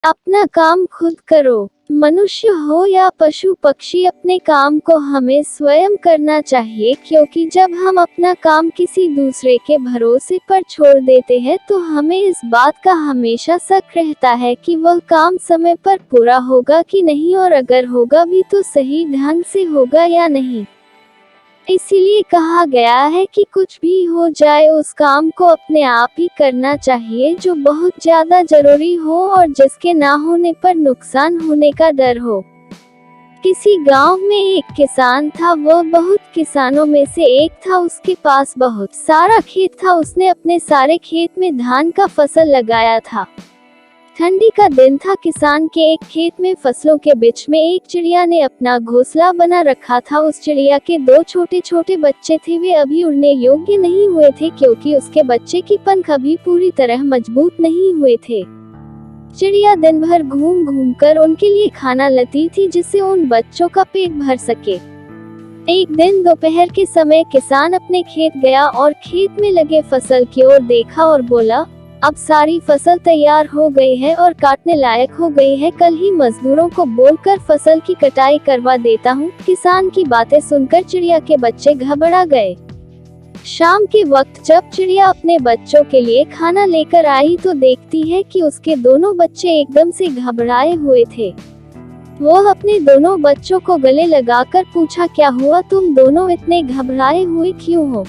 अपना काम खुद करो। मनुष्य हो या पशु पक्षी, अपने काम को हमें स्वयं करना चाहिए, क्योंकि जब हम अपना काम किसी दूसरे के भरोसे पर छोड़ देते हैं तो हमें इस बात का हमेशा शक रहता है कि वह काम समय पर पूरा होगा कि नहीं, और अगर होगा भी तो सही ढंग से होगा या नहीं। इसीलिए कहा गया है कि कुछ भी हो जाए उस काम को अपने आप ही करना चाहिए जो बहुत ज्यादा जरूरी हो और जिसके ना होने पर नुकसान होने का डर हो। किसी गांव में एक किसान था, वह बहुत किसानों में से एक था। उसके पास बहुत सारा खेत था। उसने अपने सारे खेत में धान का फसल लगाया था। ठंडी का दिन था। किसान के एक खेत में फसलों के बीच में एक चिड़िया ने अपना घोंसला बना रखा था। उस चिड़िया के दो छोटे छोटे बच्चे थे। वे अभी उड़ने योग्य नहीं हुए थे, क्योंकि उसके बच्चे की पंख अभी पूरी तरह मजबूत नहीं हुए थे। चिड़िया दिन भर घूम घूम कर उनके लिए खाना लाती थी, जिससे उन बच्चों का पेट भर सके। एक दिन दोपहर के समय किसान अपने खेत गया और खेत में लगे फसल की ओर देखा और बोला, अब सारी फसल तैयार हो गई है और काटने लायक हो गई है। कल ही मजदूरों को बोलकर फसल की कटाई करवा देता हूँ। किसान की बातें सुनकर चिड़िया के बच्चे घबरा गए। शाम के वक्त जब चिड़िया अपने बच्चों के लिए खाना लेकर आई तो देखती है कि उसके दोनों बच्चे एकदम से घबराए हुए थे। वह अपने दोनों बच्चों को गले लगाकर पूछा, क्या हुआ, तुम दोनों इतने घबराए हुए क्यों हो?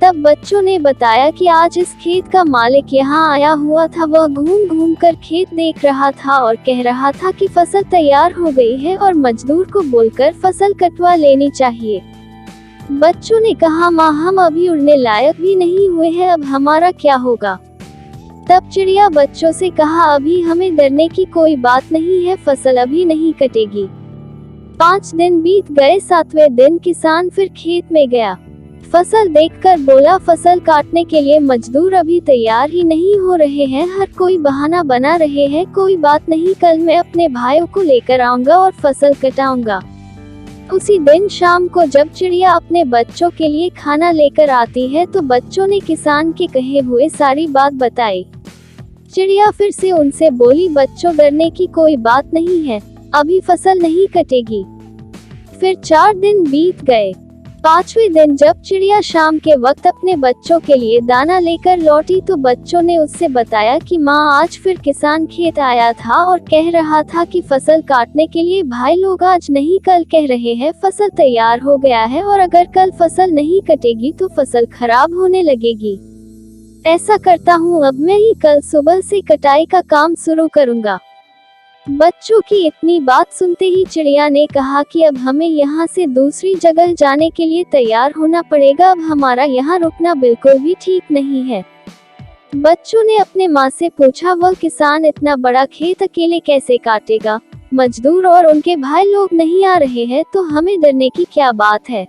तब बच्चों ने बताया कि आज इस खेत का मालिक यहाँ आया हुआ था। वह घूम घूम कर खेत देख रहा था और कह रहा था कि फसल तैयार हो गई है और मजदूर को बोलकर फसल कटवा लेनी चाहिए। बच्चों ने कहा, माँ, हम अभी उड़ने लायक भी नहीं हुए हैं, अब हमारा क्या होगा? तब चिड़िया बच्चों से कहा, अभी हमें डरने की कोई बात नहीं है, फसल अभी नहीं कटेगी। 5 दिन बीत गए। 7वें दिन किसान फिर खेत में गया। फसल देखकर बोला, फसल काटने के लिए मजदूर अभी तैयार ही नहीं हो रहे हैं, हर कोई बहाना बना रहे हैं। कोई बात नहीं, कल मैं अपने भाइयों को लेकर आऊंगा और फसल कटाऊंगा। उसी दिन शाम को जब चिड़िया अपने बच्चों के लिए खाना लेकर आती है तो बच्चों ने किसान के कहे हुए सारी बात बताई। चिड़िया फिर से उनसे बोली, बच्चों, डरने की कोई बात नहीं है, अभी फसल नहीं कटेगी। फिर 4 दिन बीत गए। 5वें दिन जब चिड़िया शाम के वक्त अपने बच्चों के लिए दाना लेकर लौटी तो बच्चों ने उससे बताया कि माँ, आज फिर किसान खेत आया था और कह रहा था कि फसल काटने के लिए भाई लोग आज नहीं कल कह रहे हैं, फसल तैयार हो गया है और अगर कल फसल नहीं कटेगी तो फसल खराब होने लगेगी। ऐसा करता हूँ, अब मैं ही कल सुबह से कटाई का काम शुरू करूँगा। बच्चों की इतनी बात सुनते ही चिड़िया ने कहा कि अब हमें यहाँ से दूसरी जगह जाने के लिए तैयार होना पड़ेगा, अब हमारा यहाँ रुकना बिल्कुल भी ठीक नहीं है। बच्चों ने अपने माँ से पूछा, वह किसान इतना बड़ा खेत अकेले कैसे काटेगा? मजदूर और उनके भाई लोग नहीं आ रहे हैं तो हमें डरने की क्या बात है?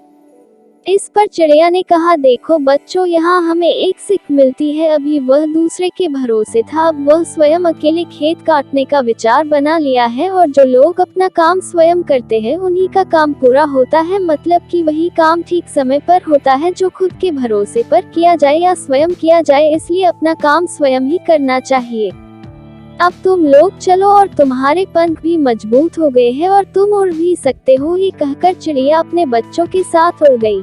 इस पर चिड़िया ने कहा, देखो बच्चों, यहाँ हमें एक सीख मिलती है। अभी वह दूसरे के भरोसे था, अब वह स्वयं अकेले खेत काटने का विचार बना लिया है और जो लोग अपना काम स्वयं करते हैं उन्हीं का काम पूरा होता है। मतलब कि वही काम ठीक समय पर होता है जो खुद के भरोसे पर किया जाए या स्वयं किया जाए। इसलिए अपना काम स्वयं ही करना चाहिए। अब तुम लोग चलो और तुम्हारे पंख भी मजबूत हो गए हैं और तुम उड़ भी सकते हो। ये कहकर चिड़िया अपने बच्चों के साथ उड़ गई।